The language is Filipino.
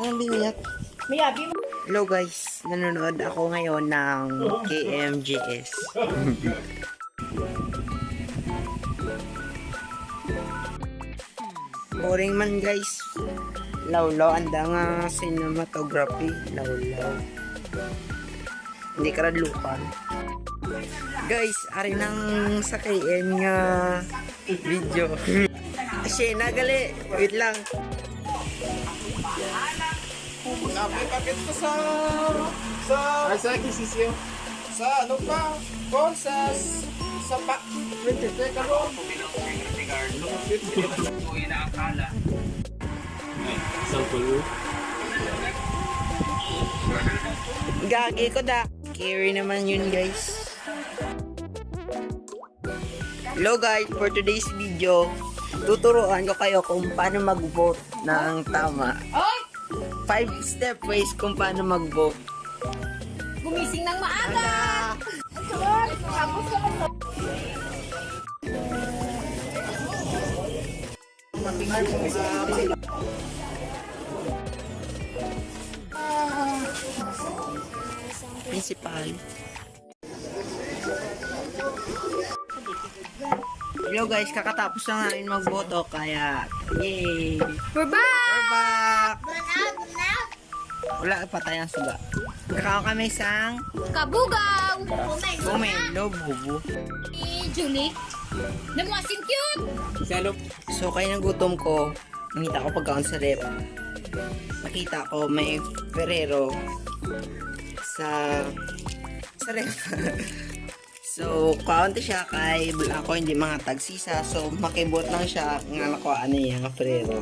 Anong biniyat? Hello guys, nanonood ako ngayon ng KMJS. Boring man guys. Lawlaw, anda nga cinematography. Lawlaw. Hindi karadlukan. Guys, ari nang sa KM nga video. Kasi nagali, wait lang. Napipakit ko sa kisisyo. Sa ano pa? Kung sa pa. Teka ron. Gagi ko da. Carry naman yun guys. Hello guys, for today's video, tuturuan ko kayo kung paano mag-vote ng tama. 5-step ways kung paano mag-vote. Gumising ng maaga! Principal. Hello guys, kakatapos lang namin magboto kaya yay! We're back! We're back! Wala pa tayong suga. Kakao kami sang Kabugaw! Bumelo, bubu. Julie? Namuasin cute! So kaya nagutom ko, nakita ko pagkaon sa rep. Nakita ko may Ferrero sa rep. So, kaunti siya kay ako hindi mga tagsisa. So, makibot lang siya nga nakuha ano yung Ferrero.